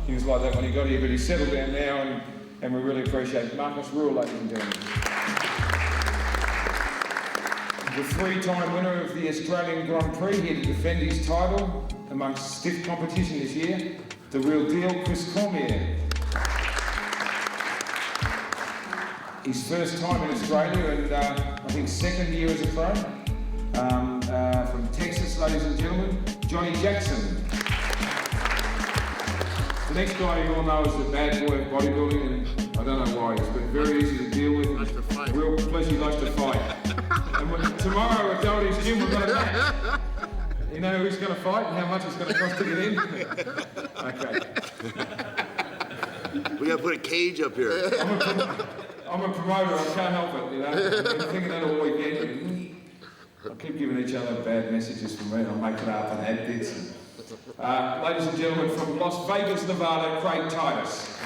He was like that when he got here, but he's settled down now, and we really appreciate it. RUEHL, ladies and gentlemen. The three-time winner of the Australian Grand Prix, here to defend his title amongst stiff competition this year, the real deal, Cormier. His first time in Australia, and I think second year as a pro. From Texas, ladies and gentlemen, Johnny Jackson. The next guy you all know is the bad boy of bodybuilding, and I don't know why, he's been very easy to deal with. Real pleasure, he likes to fight. And tomorrow we're going to his gym, we're going to match. You know who's going to fight and how much it's going to cost to get in? Okay. We got to put a cage up here. I'm a promoter, I can't help it, you know. I've been thinking that all weekend. I keep giving each other bad messages from me, I'll make it up and add bits. Ladies and gentlemen, from Las Vegas, Nevada, TITUS.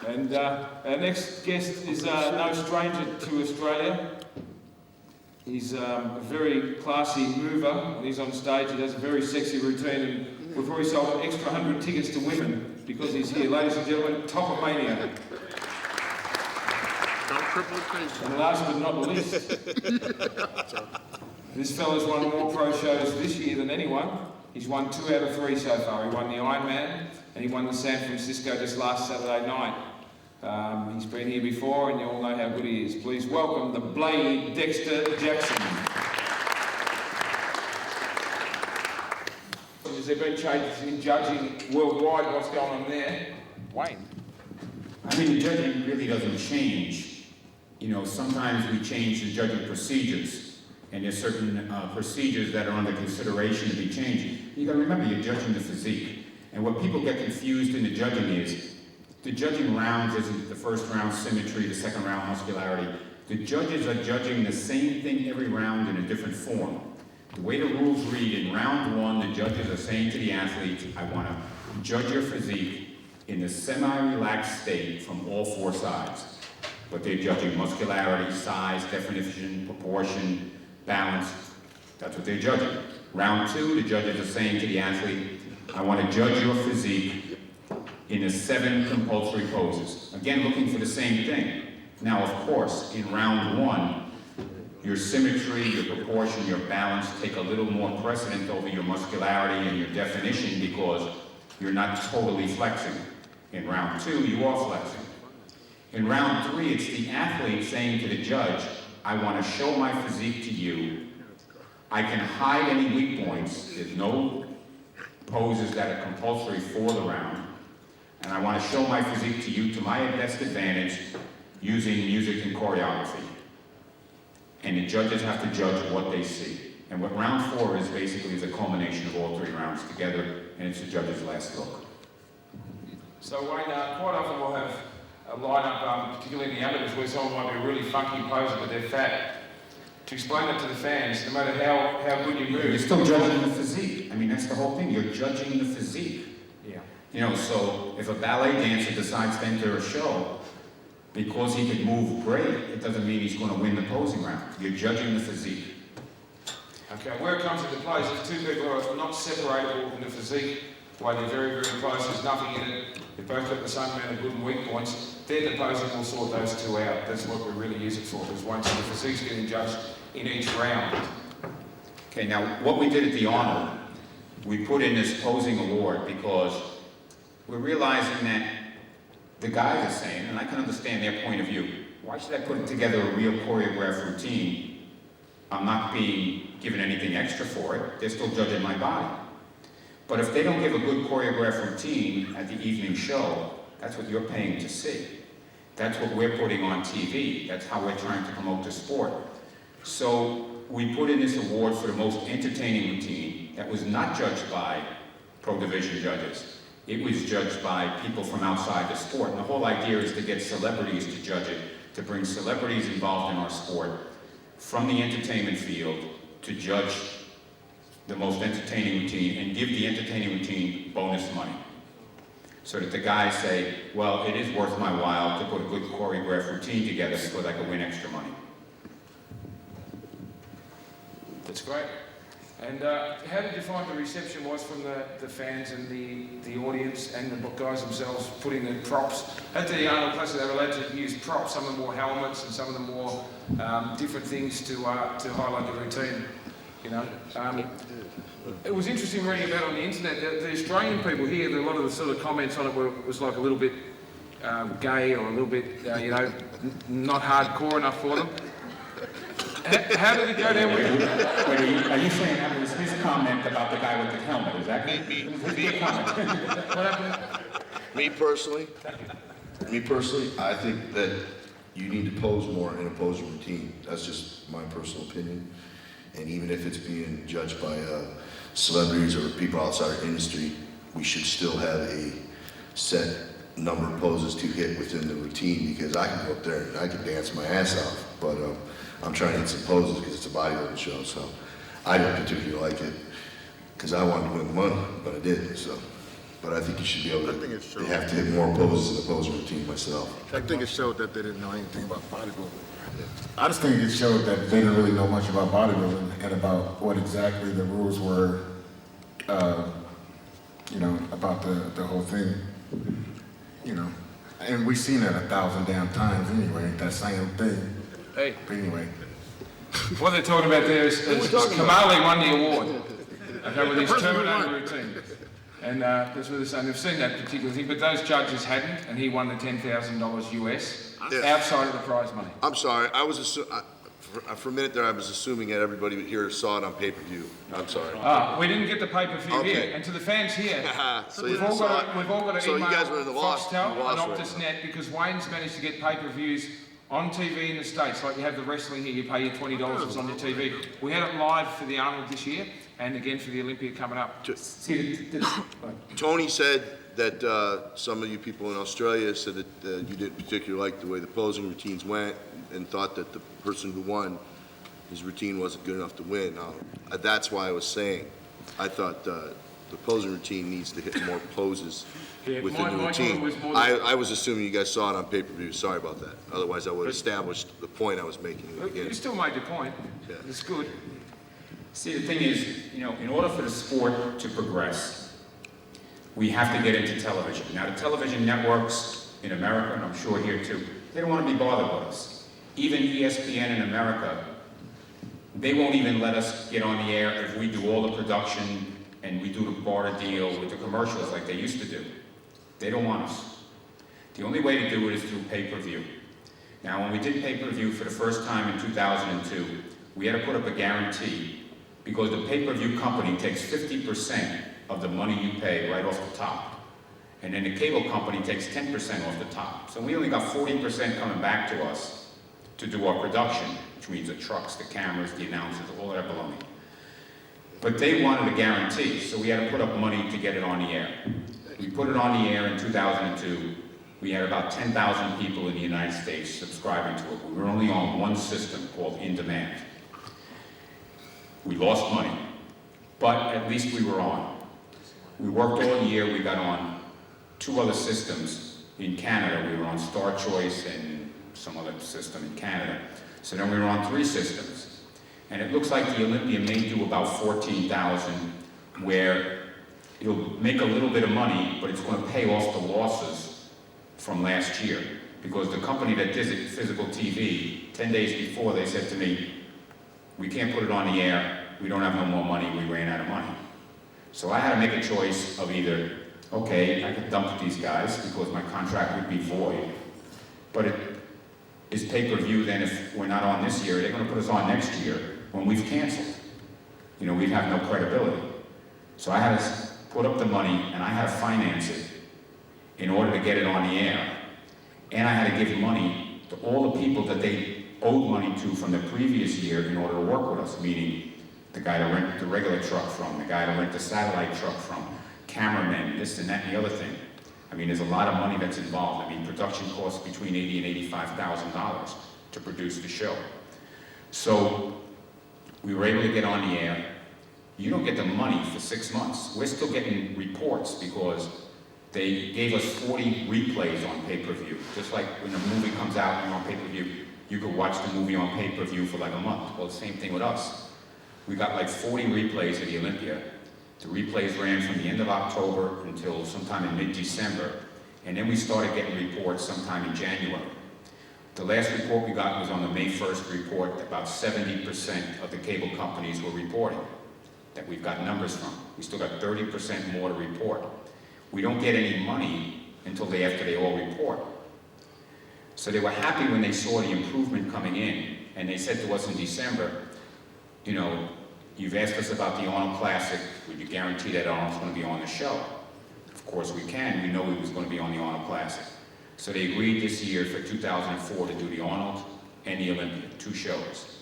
And our next guest is no stranger to Australia. He's a very classy mover. When he's on stage, he does a very sexy routine, and we've already sold an extra 100 tickets to women because he's here. Ladies and gentlemen, Topomania. And last but not least, this fella's won more pro shows this year than anyone. He's won 2 out of 3 so far. He won the Ironman and he won the San Francisco just last Saturday night. He's been here before and you all know how good he is. Please welcome the Blade Dexter Jackson. Has there been changes in judging worldwide? What's going on there? Wayne? I mean, the judging really doesn't change. You know, sometimes we change the judging procedures. And there's certain procedures that are under consideration to be changed. You gotta remember, you're judging the physique. And what people get confused in the judging is, the judging rounds isn't the first round symmetry, the second round muscularity. The judges are judging the same thing every round in a different form. The way the rules read, in round 1, the judges are saying to the athlete, I wanna judge your physique in a semi-relaxed state from all 4 sides. But they're judging muscularity, size, definition, proportion, balance. That's what they're judging. Round 2, the judges are saying to the athlete, I want to judge your physique in the 7 compulsory poses. Again, looking for the same thing. Now, of course, in round 1, your symmetry, your proportion, your balance take a little more precedent over your muscularity and your definition because you're not totally flexing. In round 2, you are flexing. In round 3, it's the athlete saying to the judge, I want to show my physique to you I can hide any weak points. There's no poses that are compulsory for the round. And I want to show my physique to you to my best advantage using music and choreography. And the judges have to judge what they see. And what round 4 is basically is a culmination of all 3 rounds together, and it's the judge's last look. So Wayne, quite often we'll have a lineup, particularly in the amateurs, where someone might be a really funky poser, but they're fat. To explain that to the fans, no matter how good you move, you're still judging the physique. I mean, that's the whole thing. You're judging the physique. Yeah. You know, so if a ballet dancer decides to enter a show, because he can move great, it doesn't mean he's going to win the posing round. You're judging the physique. Okay, where it comes into play is if 2 people are not separable in the physique, why they're very, very close, there's nothing in it, they've both got the same amount of good and weak points, then the posing will sort those 2 out. That's what we really use it for, because once the physique's getting judged in each round. Okay, now what we did at the Arnold, we put in this posing award because we're realizing that the guys are saying, and I can understand their point of view, why should I put together a real choreographed routine? I'm not being given anything extra for it. They're still judging my body. But if they don't give a good choreographed routine at the evening show, that's what you're paying to see. That's what we're putting on TV. That's how we're trying to promote the sport. So we put in this award for the most entertaining routine that was not judged by pro division judges. It was judged by people from outside the sport. And the whole idea is to get celebrities to judge it, to bring celebrities involved in our sport from the entertainment field to judge the most entertaining routine and give the entertaining routine bonus money. So that the guys say, well, it is worth my while to put a good choreographed routine together because I can win extra money. That's great. And how did you find the reception was from the fans and the audience and the guys themselves putting the props? At the Arnold Classic, they were allowed to use props. Some of them wore helmets and some of them wore different things to highlight the routine. You know, it was interesting reading about on the internet. The Australian people here, a lot of the sort of comments on it was like a little bit gay or a little bit, you know, not hardcore enough for them. How did it go down with you? Are you saying that was his comment about the guy with the helmet? Is that his comment? What happened? Me personally, I think that you need to pose more in a posing routine. That's just my personal opinion. And even if it's being judged by celebrities or people outside our industry, we should still have a set number of poses to hit within the routine, because I can go up there and I can dance my ass off, but I'm trying to hit some poses because it's a bodybuilding show, so I don't particularly like it because I wanted to win the money, but I didn't, so. But I think you should be able to, they have to hit more poses in the posing routine myself. I think it showed that they didn't know anything about bodybuilding. I just think it showed that they didn't really know much about bodybuilding and about what exactly the rules were, you know, about the whole thing, you know. And we've seen it 1,000 damn times anyway, that same thing. Hey. But anyway. What they're talking about there is Kamali won the award. Okay, with his Terminator routine. And that's what they're saying. They've seen that particular thing, but those judges hadn't, and he won the $10,000 US outside of the prize money. I'm sorry, I was for a minute there I was assuming that everybody here saw it on pay-per-view. I'm sorry. We didn't get the pay-per-view here, and to the fans here, So we've all got to so email you guys were in the loss. Foxtel You and lost right OptusNet, because Wayne's managed to get pay-per-views on TV in the States. Like you have the wrestling here, you pay your $20, it's on your TV. We had it live for the Arnold this year, and again for the Olympia coming up. Tony said that some of you people in Australia said that you didn't particularly like the way the posing routines went and thought that the person who won, his routine wasn't good enough to win. That's why I was saying, I thought the posing routine needs to hit more poses within the routine. I was assuming you guys saw it on pay-per-view. Sorry about that. Otherwise, I would have established the point I was making in the beginning. You still made your point. Yeah. It's good. See, the thing is, you know, in order for the sport to progress, we have to get into television. Now, the television networks in America, and I'm sure here too, they don't want to be bothered with us. Even ESPN in America, they won't even let us get on the air if we do all the production and we do the barter deal with the commercials like they used to do. They don't want us. The only way to do it is through pay-per-view. Now, when we did pay-per-view for the first time in 2002, we had to put up a guarantee because the pay-per-view company takes 50% of the money you pay right off the top. And then the cable company takes 10% off the top. So we only got 40% coming back to us to do our production, which means the trucks, the cameras, the announcers, all that baloney. But they wanted a guarantee, so we had to put up money to get it on the air. We put it on the air in 2002. We had about 10,000 people in the United States subscribing to it. We were only on one system called In Demand. We lost money, but at least we were on. We worked all year, we got on 2 other systems in Canada. We were on Star Choice and some other system in Canada. So then we were on 3 systems. And it looks like the Olympia may do about 14,000, where it'll make a little bit of money, but it's going to pay off the losses from last year. Because the company that did it, Physical TV, 10 days before, they said to me, we can't put it on the air, we don't have no more money, we ran out of money. So I had to make a choice of either, okay, I could dump these guys because my contract would be void, but it is pay-per-view. Then if we're not on this year, they're going to put us on next year when we've canceled. You know, we have no credibility. So I had to put up the money and I had to finance it in order to get it on the air. And I had to give money to all the people that they owed money to from the previous year in order to work with us, meaning the guy to rent the regular truck from, the guy to rent the satellite truck from, cameramen, this and that and the other thing. I mean, there's a lot of money that's involved. I mean, production costs between $80,000 and $85,000 to produce the show. So we were able to get on the air. You don't get the money for 6 months. We're still getting reports because they gave us 40 replays on pay-per-view. Just like when a movie comes out and you're on pay-per-view, you could watch the movie on pay-per-view for like a month. Well, the same thing with us. We got like 40 replays at the Olympia. The replays ran from the end of October until sometime in mid-December. And then we started getting reports sometime in January. The last report we got was on the May 1st report that about 70% of the cable companies were reporting, that we've got numbers from. We still got 30% more to report. We don't get any money until after they all report. So they were happy when they saw the improvement coming in, and they said to us in December, you know, you've asked us about the Arnold Classic, would you guarantee that Arnold's going to be on the show? Of course we can, we know he was going to be on the Arnold Classic. So they agreed this year for 2004 to do the Arnold and the Olympia, 2 shows.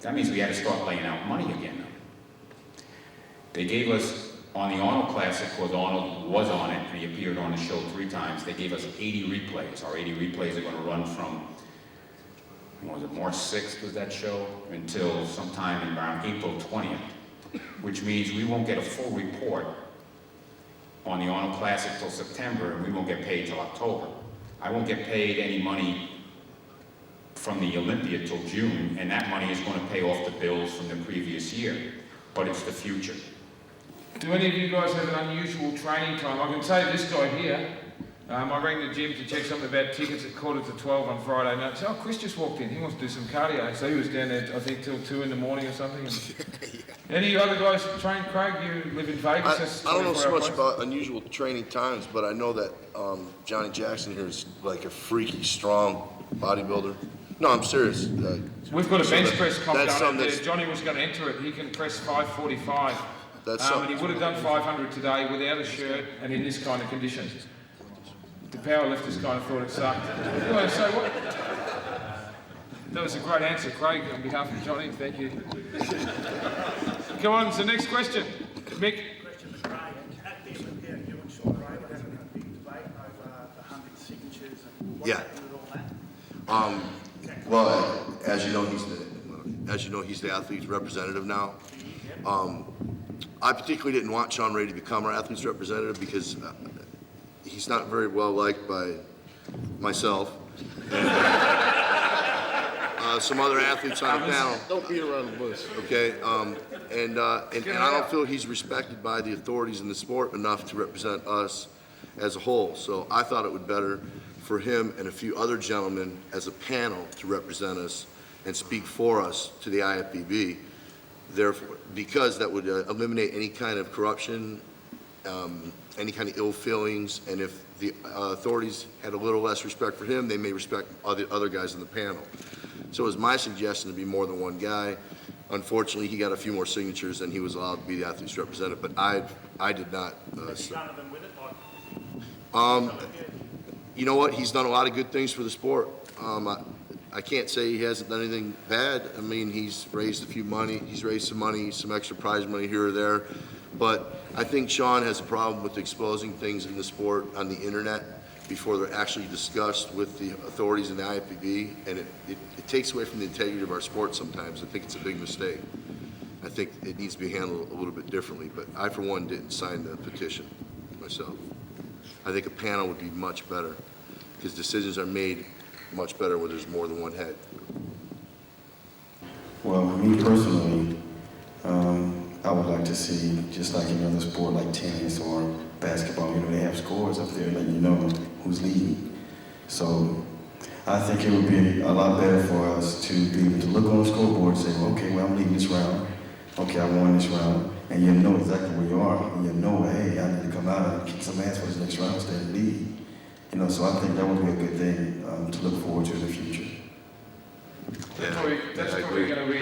That means we had to start laying out money again though. They gave us, on the Arnold Classic, because Arnold was on it and he appeared on the show 3 times, they gave us 80 replays. Our 80 replays are going to run from, what was it, March 6th was that show, until sometime around April 20th, which means we won't get a full report on the Arnold Classic till September, and we won't get paid till October. I won't get paid any money from the Olympia till June, and that money is going to pay off the bills from the previous year, but it's the future. Do any of you guys have an unusual training time? I can say this guy here, I rang the gym to check something about tickets at 11:45 on Friday night. So, Chris just walked in, he wants to do some cardio. So he was down there, I think, till 2 in the morning or something. Any of you other guys train, Craig? You live in Vegas? I don't know so much about unusual training times, but I know that Johnny Jackson here is like a freaky, strong bodybuilder. No, I'm serious. We've got a bench press comp that's going there. something Johnny was going to enter it. He can press 545. That's and he would have done 500 today without a shirt and in this kind of condition. The powerlifters kind of thought it sucked. Anyway, so what? That was a great answer, Craig, on behalf of Johnny. Thank you. Come on, it's the next question. Mick? Question for Craig. At the Olympia, you and Sean Ray were having a big debate over the 100 signatures and what happened with all that. Well, as you know, he's the athlete's representative now. I particularly didn't want Sean Ray to become our athlete's representative because he's not very well liked by myself and some other athletes on the panel. Don't beat around the bush. Okay, and I don't feel he's respected by the authorities in the sport enough to represent us as a whole. So I thought it would be better for him and a few other gentlemen as a panel to represent us and speak for us to the IFBB. Therefore, because that would eliminate any kind of corruption, any kind of ill feelings, and if the authorities had a little less respect for him, they may respect other guys in the panel. So it was my suggestion to be more than one guy. Unfortunately, he got a few more signatures and he was allowed to be the athlete's representative, but I did not. Has he done anything with it? You know what? He's done a lot of good things for the sport. I can't say he hasn't done anything bad. I mean, he's raised some money, some extra prize money here or there. But I think Sean has a problem with exposing things in the sport on the internet before they're actually discussed with the authorities in the IFBB, and it takes away from the integrity of our sport sometimes. I think it's a big mistake. I think it needs to be handled a little bit differently, but I, for one, didn't sign the petition myself. I think a panel would be much better, because decisions are made much better where there's more than one head. Well, me personally, I would like to see, just like any other sport like tennis or basketball, you know, they have scores up there letting you know who's leading. So I think it would be a lot better for us to be able to look on the scoreboard and say, well, okay, well, I'm leading this round. Okay, I won this round. And you know exactly where you are. And you know, hey, I need to come out and kick some ass for this next round instead of lead. You know, so I think that would be a good thing to look forward to in the future. That's probably going to be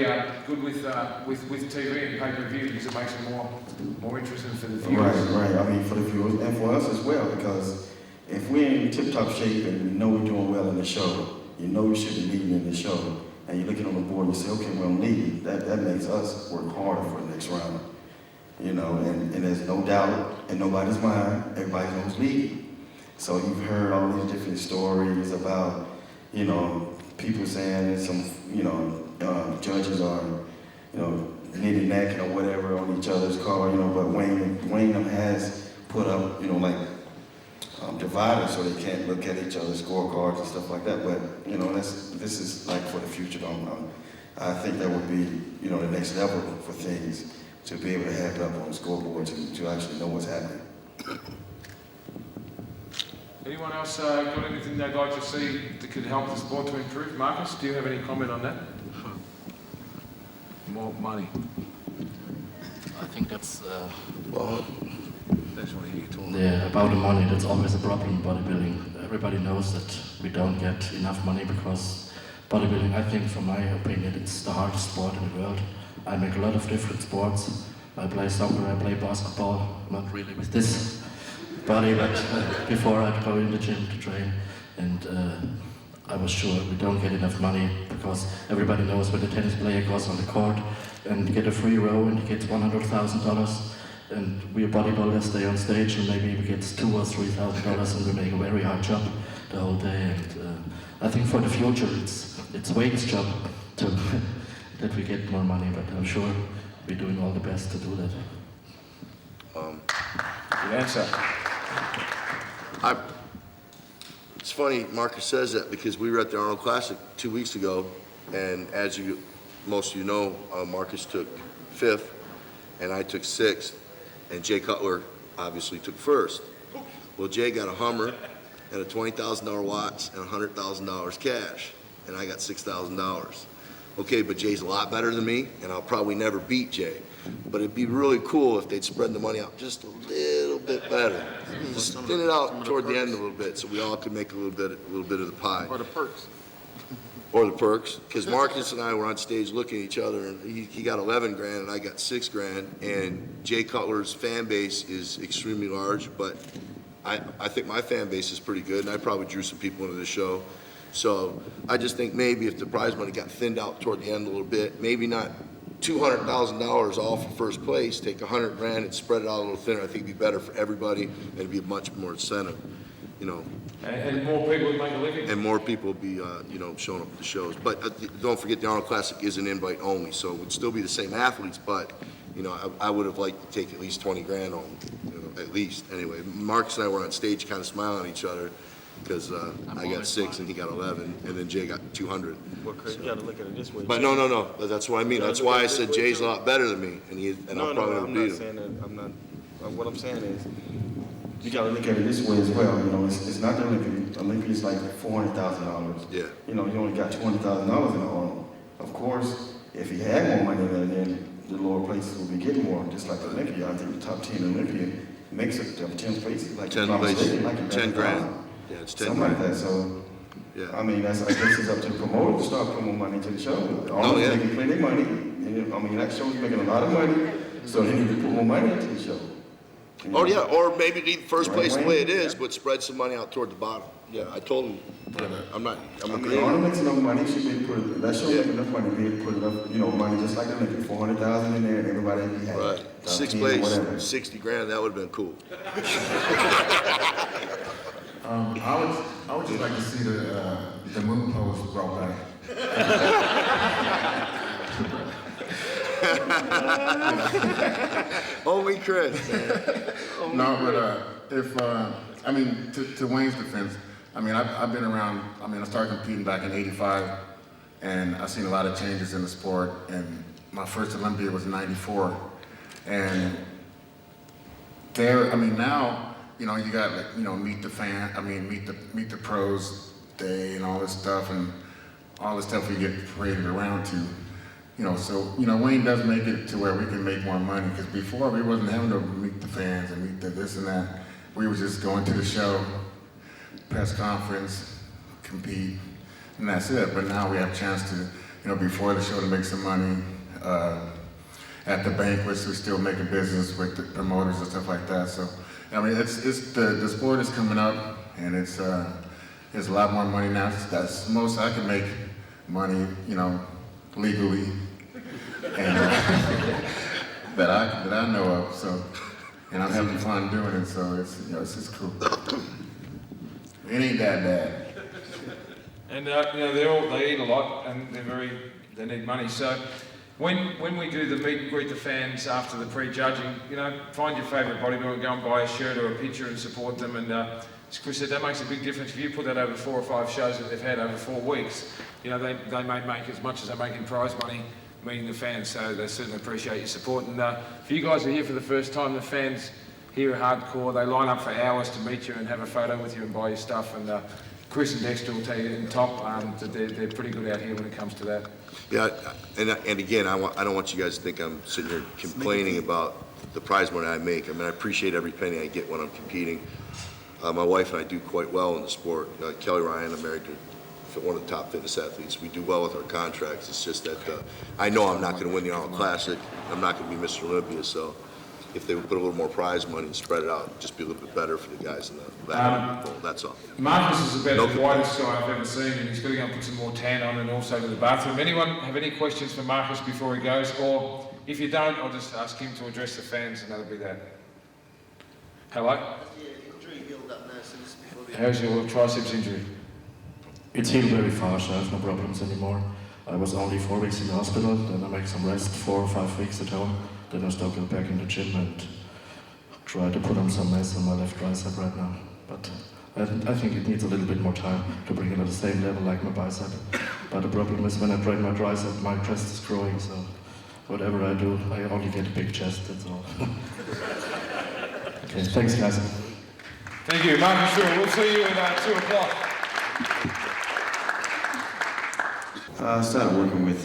good with TV and pay-per-view, because it makes it more interesting for the viewers. Right. I mean, for the viewers and for us as well, because if we're in tip-top shape and we know we're doing well in the show, you know you should be leading in the show, and you're looking on the board and you say, okay, well, I'm leading. That makes us work harder for the next round. You know, and there's no doubt in nobody's mind, everybody knows leading. So you've heard all these different stories about, you know, people saying that some, you know, judges are, you know, nitty-knacking or whatever on each other's car, you know, but Wayne has put up, you know, like dividers so they can't look at each other's scorecards and stuff like that. But, you know, this is like for the future. I think that would be, you know, the next level for things, to be able to have it up on the scoreboard to actually know what's happening. Anyone else got anything they'd like to see that could help the sport to improve? Marcus, do you have any comment on that? More money. I think that's That's what you told me. yeah, about the money. That's always a problem in bodybuilding. Everybody knows that we don't get enough money because bodybuilding, I think, from my opinion, it's the hardest sport in the world. I make a lot of different sports. I play soccer, I play basketball, not really with this body, but before I'd go in the gym to train, and I was sure we don't get enough money because everybody knows when the tennis player goes on the court and get a free row and he gets $100,000, and we bodybuilders stay on stage and maybe we get $2,000 or $3,000 and we make a very hard job the whole day. And I think for the future it's Wayne's job to that we get more money, but I'm sure we're doing all the best to do that. Good answer. It's funny Marcus says that, because we were at the Arnold Classic 2 weeks ago, and as most of you know, Marcus took 5th and I took 6th, and Jay Cutler obviously took 1st. Well, Jay got a Hummer and a $20,000 watch and $100,000 cash, and I got $6,000. Okay, but Jay's a lot better than me, and I'll probably never beat Jay. But it'd be really cool if they'd spread the money out just a little bit better. Just thin it out toward the end a little bit, so we all could make a little bit of the pie. Or the perks. Or the perks, because Marcus and I were on stage looking at each other, and he got 11 grand and I got 6 grand, and Jay Cutler's fan base is extremely large, but I think my fan base is pretty good, and I probably drew some people into the show. So I just think maybe if the prize money got thinned out toward the end a little bit, maybe not $200,000 all for first place, take 100 grand and spread it out a little thinner. I think it'd be better for everybody, and it'd be much more incentive, you know. And more people would make a living. And more people would be, you know, showing up at the shows. But don't forget, the Arnold Classic is an invite only, so it would still be the same athletes, but, you know, I would have liked to take at least 20 grand home, you know, at least. Anyway, Marcus and I were on stage kind of smiling at each other, because I got 6 and he got 11, and then Jay got 200. Well, Chris, you gotta look at it this way. But no, that's what I mean. That's why I said Jay's a lot better than me, and I'll probably never I'm beat not him. saying that, I'm not, what I'm saying is, You gotta look at it this way as well, you know, it's not the Olympia. Olympia's like $400,000. Yeah. You know, you only got $20,000 in the Arnold. Of course, if he had more money there, then the lower places would be getting more, just like Olympia. I think the top 10 Olympia makes it, 10th place, like 10 if I'm places, mistaken, like 10 grand. 11,000. Yeah, it's 10 Something like grand. that, so, Yeah. I mean, I guess it's up to the promoter to start putting more money into the show. Oh, Arnold's yeah. making plenty of money, you And, I mean, that show's making a lot of money, so they need to put more money into the show. You know? Or yeah, or maybe leave first place the way it is, Yeah. but spread some money out toward the bottom. Yeah, I told him, I'm I mean, agreeing. ornaments enough money should be put, that show make enough money, be able to put enough, you know, money just like the Olympic, 400,000 in there and everybody be happy. Right, Top sixth 10, place, whatever. 60 grand, that would've been cool. I would just like to see the moon pose brought back. Only Chris. No, but if I mean, to Wayne's defense, I mean, I've been around. I mean, I started competing back in '85, and I've seen a lot of changes in the sport. And my first Olympia was in '94, and there, I mean, now, you know, you got, like, you know, meet the pros day and all this stuff, and all the stuff we get paraded around to. You know, so, you know, Wayne does make it to where we can make more money, because before we wasn't having to meet the fans and meet the this and that. We were just going to the show, press conference, compete, and that's it. But now we have a chance to, you know, before the show to make some money. At the banquets, we still make a business with the promoters and stuff like that. So, I mean, the sport is coming up, and it's a lot more money now. That's most I can make money, you know, legally, and that I know of. So, and I'm having fun doing it. So it's, you know, it's just cool. It ain't that bad. And you know, they eat a lot, and they need money. So when we do the meet and greet the fans after the pre-judging, you know, find your favourite bodybuilder, go and buy a shirt or a picture and support them. And as Chris said, that makes a big difference. If you put that over 4 or 5 shows that they've had over 4 weeks, you know, they may make as much as they make in prize money meeting the fans. So they certainly appreciate your support. And if you guys are here for the first time, the fans here are hardcore. They line up for hours to meet you and have a photo with you and buy your stuff. And Chris and Dexter will tell you in top that they're pretty good out here when it comes to that. Yeah, and again, I don't want you guys to think I'm sitting here complaining about the prize money I make. I mean, I appreciate every penny I get when I'm competing. My wife and I do quite well in the sport. Kelly Ryan, I'm married to one of the top fitness athletes. We do well with our contracts. It's just that I know I'm not going to win the Arnold Classic. I'm not going to be Mr. Olympia. So if they would put a little more prize money and spread it out, it'd just be a little bit better for the guys in the back. That's all. Marcus is about the whitest guy I've ever seen, and he's got to go and put some more tan on and also to the bathroom. Anyone have any questions for Marcus before he goes? Or if you don't, I'll just ask him to address the fans, and that'll be that. Hello? How's your triceps injury? It's healed very fast. I have no problems anymore. I was only 4 weeks in the hospital, then I make some rest, 4 or 5 weeks at home. Then I start going back in the gym and try to put on some mass on my left tricep right now. But I think it needs a little bit more time to bring it to the same level like my bicep. But the problem is when I train my tricep, my chest is growing, so whatever I do, I only get a big chest, that's all. Okay, thanks guys. Thank you, Marcus. Sure, we'll see you at 2 o'clock. I started working with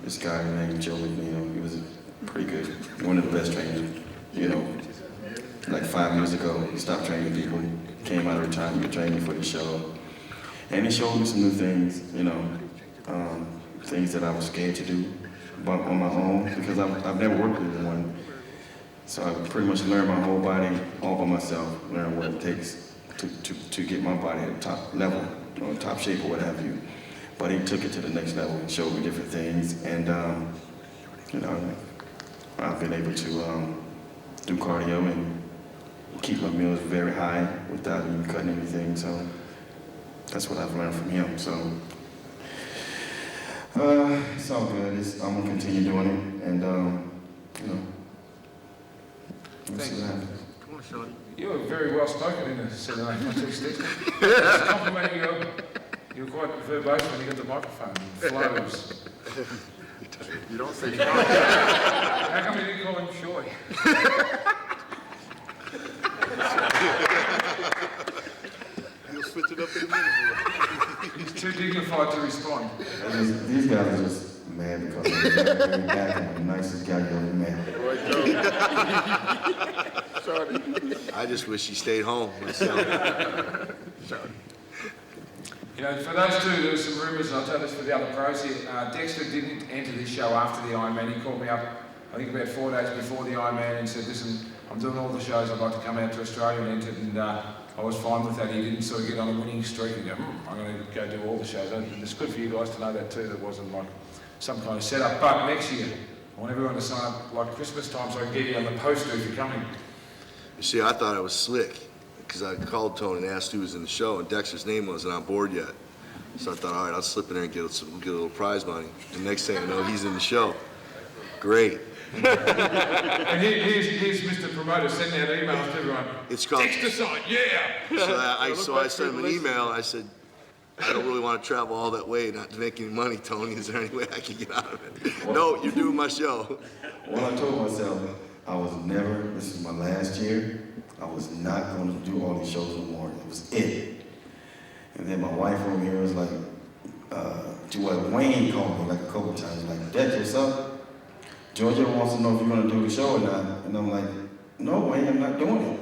this guy named Joe McNeil. He was pretty good, one of the best trainers, you know. Like 5 years ago, he stopped training people, came out of retirement, training for the show. And he showed me some new things, you know, things that I was scared to do on my own, because I've never worked with one. So I pretty much learned my whole body all by myself, learned what it takes to get my body at the top level, you know, top shape or what have you. But he took it to the next level and showed me different things. And, you know, I've been able to do cardio and keep my meals very high without even cutting anything. So that's what I've learned from him. So it's all good. I'm gonna continue doing it, and you know, we'll see what happens. Come on, Shorty. You were very well spoken in the Saturday Night Contest, Dexter. Just complimenting you. You were quite verbose when you got the microphone. Flows. You don't say How come you didn't call him Shorty? You'll switch it up in a minute. He's too dignified to respond. These guys are just mad because they're back. I'm the nicest guy you ever met. I just wish he stayed home myself. You know, for those two, there were some rumours, and I'll tell this for the other pros here. Dexter didn't enter this show after the Ironman. He called me up, I think about 4 days before the Ironman, and said, listen, I'm doing all the shows, I'd like to come out to Australia and enter it, and I was fine with that. He didn't sort of get on a winning streak and go, I'm going to go do all the shows. And it's good for you guys to know that too, that wasn't like some kind of setup. But next year, I want everyone to sign up like Christmas time so I can get you on the poster if you're coming. You see, I thought I was slick because I called Tony and asked who was in the show, and Dexter's name wasn't on board yet. So I thought, all right, I'll slip in there and get a little prize money. The next thing I know, he's in the show. Great. And here's Mr. Promoter sending out emails to everyone. It's called Dexter sign, yeah! So I sent him an email. I said, I don't really want to travel all that way not to make any money, Tony. Is there any way I can get out of it? No, you're doing my show. Well, I told myself I was never, this is my last year, I was not going to do all these shows no more. It was it. And then my wife over here was like, Wayne called me like a couple times, like, Dexter, what's up? Georgia wants to know if you're going to do the show or not. And I'm like, no, Wayne, I'm not doing it.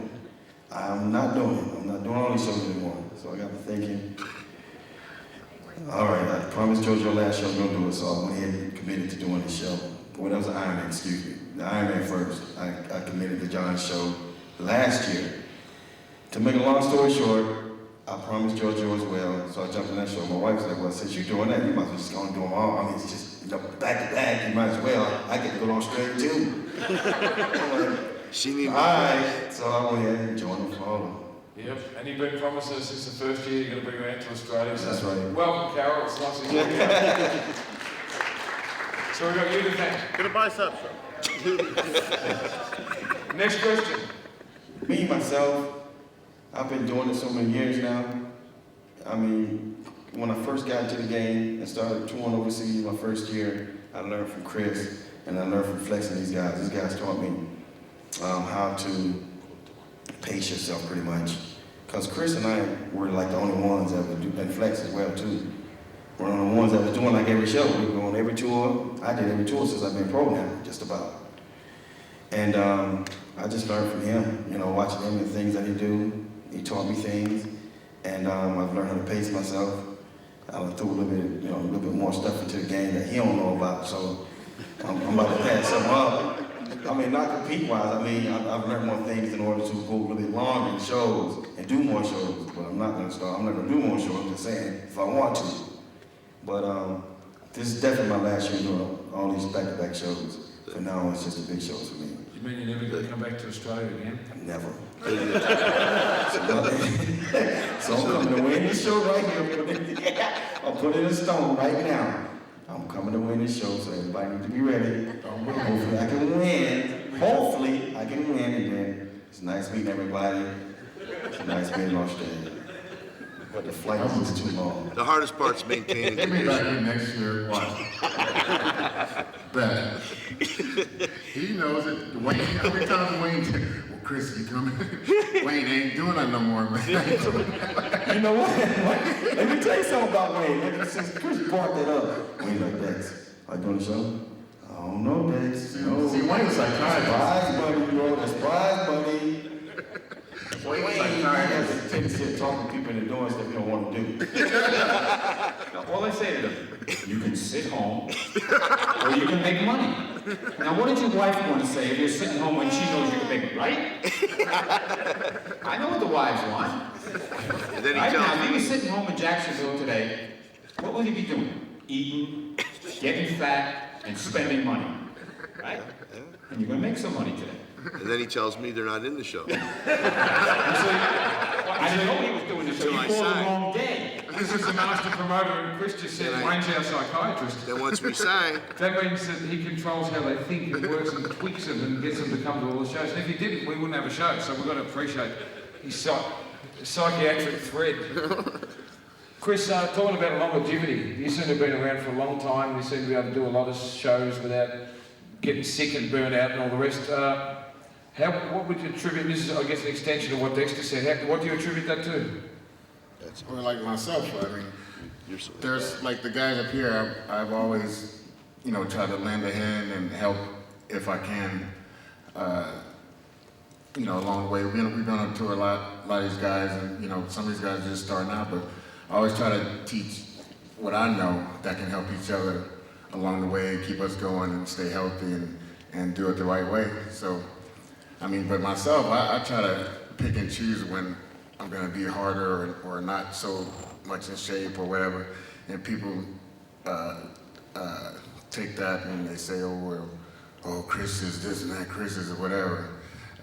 I'm not doing it. I'm not doing all these shows anymore. So I got to thinking, all right, I promised Georgia last show I was going to do it, so I went ahead and committed to doing the show. Well, that was the Ironman, excuse me. The Ironman first. I committed to John's show last year. To make a long story short, I promised Georgia as well, so I jumped in that show. My wife was like, well, since you're doing that, you might as well just go and do them all. I mean, it's just, back to back, you might as well. I get to go to Australia too. All right, so I went ahead and joined them for all of them. Yep, and you've been promising us since the first year you're going to bring her out to Australia. So that's right. Welcome, Carol. It's nice to meet you. So we've got you to thank. Get a bicep show. Next question. Me, myself, I've been doing it so many years now. I mean, when I first got into the game and started touring overseas my first year, I learned from Chris and I learned from flexing these guys. These guys taught me how to pace yourself pretty much. Because Chris and I were like the only ones that would do, and Flex as well too. We're the only ones that was doing like every show. We were on every tour. I did every tour since I've been pro now, just about. And I just learned from him, you know, watching him and things that he do. He taught me things, and I've learned how to pace myself. I threw a little bit more stuff into the game that he don't know about, so I'm about to pass something up. I mean, not compete-wise, I mean, I've learned more things in order to go a little bit longer in shows and do more shows, but I'm not gonna do more shows, I'm just saying, if I want to. But this is definitely my last year doing all these back-to-back shows. For now, it's just the big shows for me. You mean you're never going to come back to Australia again? Never. So I'm coming to win this show right here. I'll put it in stone right now. I'm coming to win this show, so everybody needs to be ready. Hopefully I can win. Hopefully I can win, and then it's nice meeting everybody. It's nice being in Australia. But the flight was too long. The hardest part's maintaining. He'll be back in next year. Watch. Bet. He knows it. Wayne, how many times Wayne? Well, Chris, you coming? Wayne ain't doing that no more, man. You know what? Let me tell you something about Wayne. Since Chris brought that up, Wayne's like, Dex, are you doing the show? I don't know, Dex. No. See, Wayne's like, surprise, buddy, bro. Surprise, buddy. Wayne has a tendency of talking to people into doing stuff you don't want to do. All I say to them, you can sit home or you can make money. Now, what did your wife want to say if you're sitting home when she knows you can make it, right? I know what the wives want. And then he Right tells now, if me, he was sitting home in Jacksonville today, what would he be doing? Eating, getting fat, and spending money, right? And you're going to make some money today. and then he tells me they're not in the show. I didn't know he was doing this, so Until you I called the signed. wrong day. This is the master promoter, and Chris just said Wayne's our psychiatrist. Then once we sign, That means that he controls how they think and works and tweaks them and gets them to come to all the shows. And if he didn't, we wouldn't have a show. So we've got to appreciate his psychiatric thread. Chris, talking about longevity, you seem to have been around for a long time. You seem to be able to do a lot of shows without getting sick and burnt out and all the rest. What would you attribute, this is I guess an extension of what Dexter said, what do you attribute that to? Or like myself, I mean, you're so there's like the guys up here, I've always, you know, tried to lend a hand and help if I can, you know, along the way. We've been on tour a lot of these guys, and, you know, some of these guys are just starting out, but I always try to teach what I know that can help each other along the way, keep us going and stay healthy and do it the right way. So, I mean, but myself, I try to pick and choose when I'm gonna be harder or not so much in shape or whatever. And people take that and they say, oh, well, oh, Chris is this and that, Chris is whatever,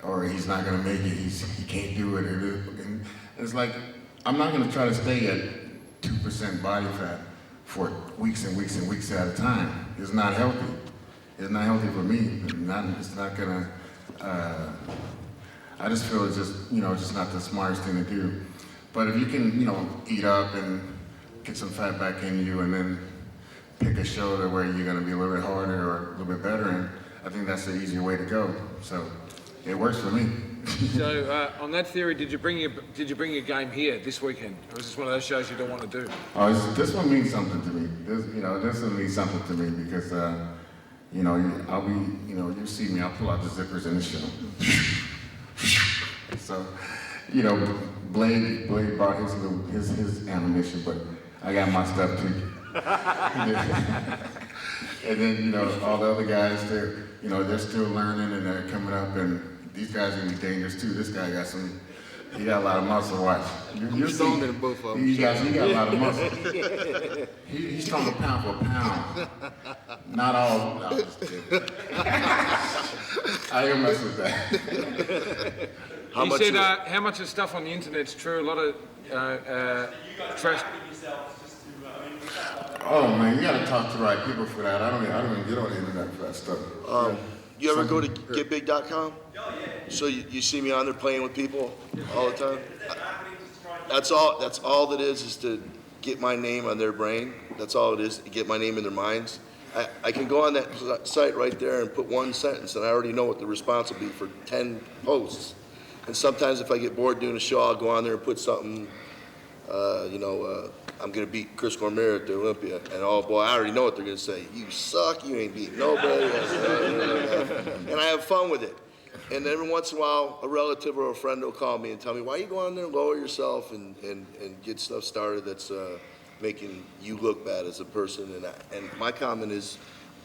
or he's not gonna make it, he can't do it. And it's like, I'm not gonna try to stay at 2% body fat for weeks and weeks and weeks at a time. It's not healthy. It's not healthy for me. It's not gonna, I just feel it's just, just not the smartest thing to do. But if you can, eat up and get some fat back in you and then pick a shoulder where you're gonna be a little bit harder or a little bit better, and I think that's the easier way to go. So it works for me. So on that theory, did you bring your game here this weekend? Or was this one of those shows you don't want to do? Oh, this one means something to me. This one means something to me because, I'll be, you see me, I'll pull out the zippers in the show. So, Blade brought his ammunition, but I got my stuff too. And then, all the other guys, they're still learning and they're coming up, and these guys are gonna be dangerous too. This guy he got a lot of muscle, watch. You're stronger than both of them. He got a lot of muscle. He's stronger pound for pound. Not all, no, I'm just kidding. I ain't mess with that. How much of stuff on the internet's true? A lot of trash. Oh man, you gotta talk to the right people for that. I don't even get on the internet for that stuff. You ever go to getbig.com? So you see me on there playing with people all the time? That's all that is to get my name on their brain. That's all it is, to get my name in their minds. I can go on that site right there and put one sentence and I already know what the response will be for 10 posts. And sometimes if I get bored doing a show, I'll go on there and put something, I'm gonna beat Chris Cormier at the Olympia. And oh boy, I already know what they're gonna say. You suck, you ain't beating nobody. And I have fun with it. And every once in a while, a relative or a friend will call me and tell me, why you go on there and lower yourself and get stuff started that's making you look bad as a person. And my comment is,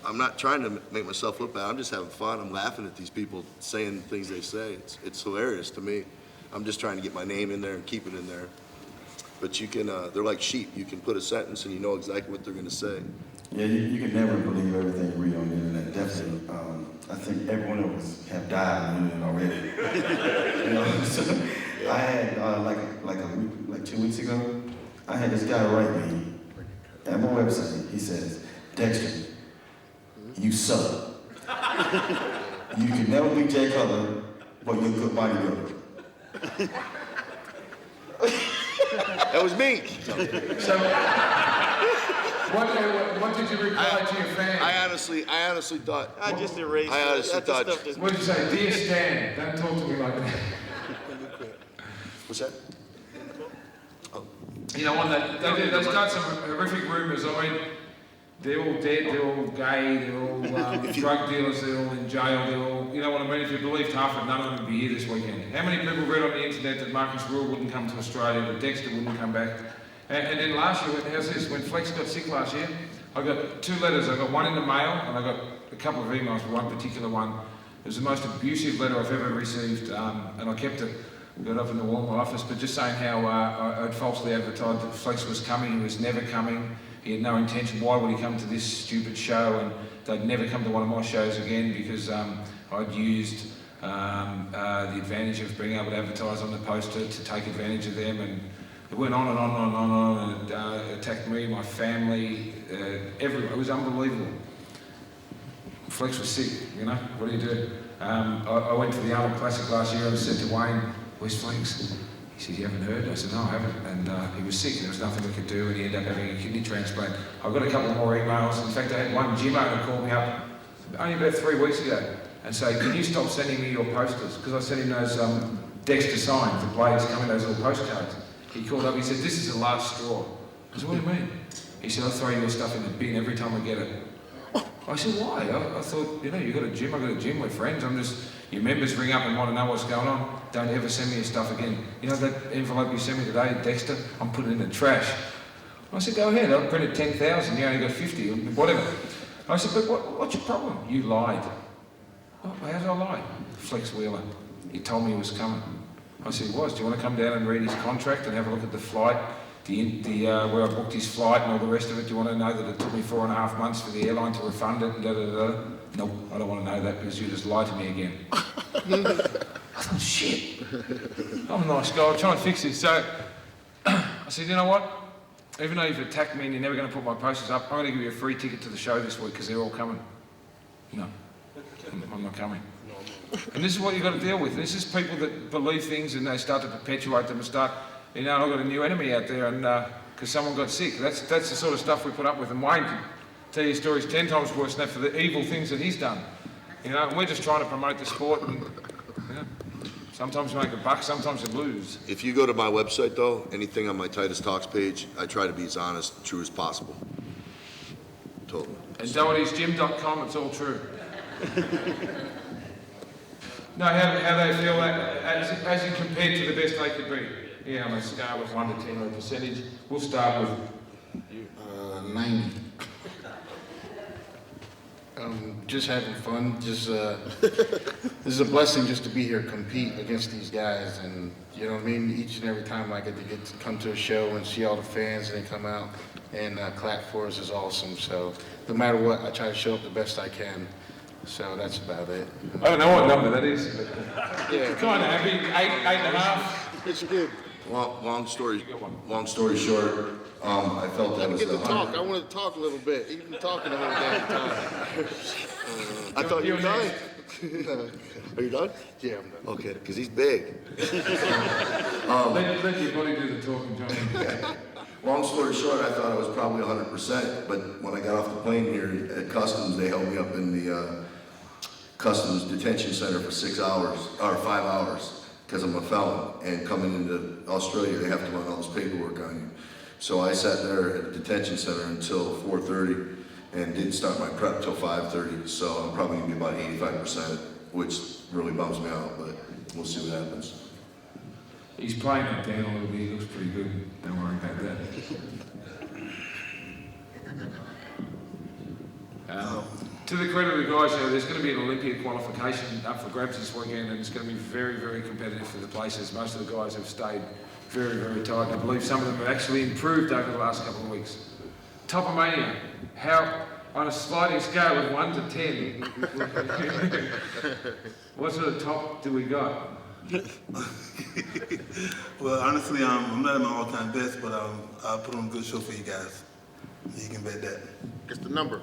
I'm not trying to make myself look bad. I'm just having fun. I'm laughing at these people saying things they say. It's hilarious to me. I'm just trying to get my name in there and keep it in there. But you can, they're like sheep. You can put a sentence and you know exactly what they're going to say. Yeah, you can never believe everything you read on the internet, definitely. I think every one of us have died on the internet already. So I had, like 2 weeks ago, I had this guy write me at my website. He says, Dexter, you suck. You can never be Jay Cutler, but you're a good bodybuilder. That was me. So, what did you reply to your fans? I honestly thought. I just erased I honestly thought. What did you say? Dear Stan, don't talk to me like that. What's that? They start some horrific rumors. I mean, they're all dead, they're all gay, they're all drug dealers, they're all in jail, they're all, you know what I mean? If you believed half of it, none of them would be here this weekend. How many people read on the internet that Marcus RUEHL wouldn't come to Australia, that Dexter wouldn't come back? And then last year, how's this? When Flex got sick last year, I got 2 letters. I got one in the mail, and I got a couple of emails, but one particular one. It was the most abusive letter I've ever received, and I kept it. Got up in the wall in my office, but just saying how I'd falsely advertised that Flex was coming. He was never coming. He had no intention. Why would he come to this stupid show? And they'd never come to one of my shows again because I'd used the advantage of being able to advertise on the poster to take advantage of them. And it went on and on and on and on, and it attacked me, my family, everyone. It was unbelievable. Flex was sick, you know. What do you do? I went to the Arnold Classic last year and I said to Wayne, where's Flex? He said, you haven't heard? I said, no, I haven't. And he was sick, there was nothing we could do, and he ended up having a kidney transplant. I've got a couple more emails. In fact, I had one gym owner call me up only about 3 weeks ago and say, can you stop sending me your posters? Because I sent him those DEXTER signs, the blades coming, those little postcards. He called up, he said, this is the last straw. I said, what do you mean? He said, I'll throw your stuff in the bin every time I get it. I said, why? I thought, you know, you got a gym, I got a gym, we're friends. Your members ring up and want to know what's going on. Don't ever send me your stuff again. You know that envelope you sent me today, Dexter? I'm putting it in the trash. I said, go ahead, I'll print it 10,000, you only got 50, whatever. I said, but what's your problem? You lied. Oh, how did I lie? Flex Wheeler. He told me he was coming. I said, he was. Do you want to come down and read his contract and have a look at the flight, where I booked his flight and all the rest of it? Do you want to know that it took me 4.5 months for the airline to refund it and da-da-da-da? Nope, I don't want to know that because you just lied to me again. I thought, shit. I'm a nice guy, I'll try and fix this. So I said, you know what? Even though you've attacked me and you're never going to put my posters up, I'm going to give you a free ticket to the show this week because they're all coming. No, I'm not coming. And this is what you've got to deal with. This is people that believe things and they start to perpetuate them and start, you know, I've got a new enemy out there and because someone got sick. That's the sort of stuff we put up with. And Wayne can tell you stories 10 times worse than that for the evil things that he's done. You know, and we're just trying to promote the sport and, you know, sometimes you make a buck, sometimes you lose. If you go to my website though, anything on my Titus Talks page, I try to be as honest, true as possible. Totally. And dohertysgym.com, it's all true. No, how they feel that, as you compared to the best they could be. Yeah, on a scale of 1 to 10 or a percentage, we'll start with 90. Just having fun. Just this is a blessing just to be here, compete against these guys, and you know what I mean. Each and every time I get to come to a show and see all the fans and they come out and clap for us is awesome. So no matter what, I try to show up the best I can. So that's about it. I don't know what number that is, but Yeah. kind of happy. 8.5. It's good. Long story short, I felt that was Get to the talk. I want to talk a little bit. You've been talking the whole damn time. I thought you were done. Are you done? Yeah, I'm done. Okay, because he's big. Let your body do the talking, Johnny. Long story short, I thought I was probably 100%, but when I got off the plane here at Customs, they held me up in the Customs detention center for 6 hours, or 5 hours, because I'm a felon, and coming into Australia, they have to run all this paperwork on you. So I sat there at the detention center until 4:30 and didn't start my prep till 5:30, so I'm probably gonna be about 85%, which really bums me out, but we'll see what happens. He's playing that down a little bit, he looks pretty good. Don't worry about that. To the credit of the guys, you know, there's going to be an Olympia qualification up for grabs this weekend, and it's going to be very, very competitive for the places. Most of the guys have stayed very, very tight. I believe some of them have actually improved over the last couple of weeks. Topomania, how, on a sliding scale of 1 to 10, what sort of top do we got? Well, honestly, I'm not at my all-time best, but I'll put on a good show for you guys. You can bet that. It's the number.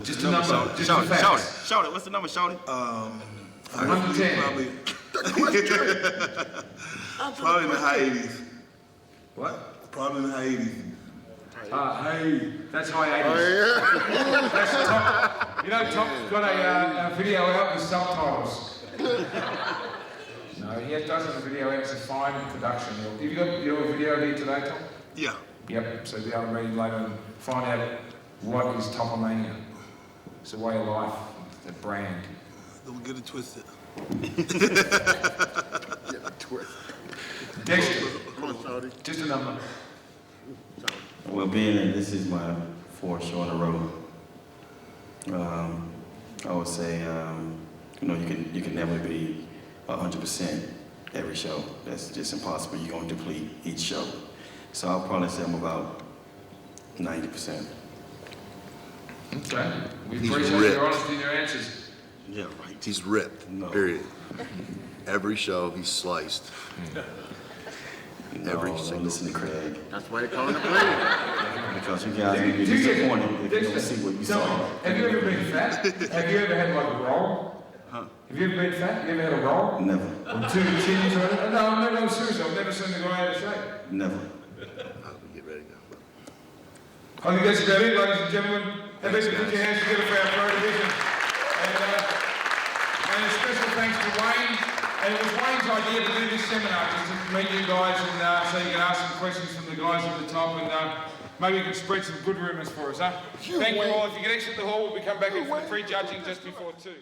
Just a number, just Shout the it, facts. shout it. What's the number, shout it? 1 to 10. Probably in the high 80s. What? Probably in the high 80s. Hey, that's high 80s. Oh, yeah. That's Top. You know, Top's got a video out with subtitles. No, he does have a video out. It's a fine production. Have you got your video here today, Tom? Yeah. Yep. So be able to read later and find out what is Topomania. It's a way of life, a brand. Don't get it twisted. Yeah, twist. Dexter, Come on, Saudi. just a number. Well, being that this is my 4th show in a row, I would say, you know, you can never be 100% every show. That's just impossible. You're going to deplete each show. So I'll probably say I'm about 90%. Okay. We He's appreciate ripped. your honesty and your answers. Yeah, right. He's ripped, No. period. Every show, he's sliced. Every No, single. don't listen to Craig. That's why they call it a blade. Because you guys will be disappointed if you don't see what you Tell saw. me, have you ever been fat? Have you ever had like a roll? Huh? Have you ever been fat? You ever had a roll? Never. Or 2 chins? Or, no, seriously, I've never seen the guy out of shape. Never. Get ready now. I think that's about it, ladies and gentlemen. Everybody put your hands together for our pro division. And a special thanks to Wayne And it was Wayne's idea to do this seminar, just to meet you guys and so you can ask some questions from the guys at the top and maybe you can spread some good rumours for us, huh? Thank you all. If you can exit the hall, we'll be coming back in for the pre-judging just before 2.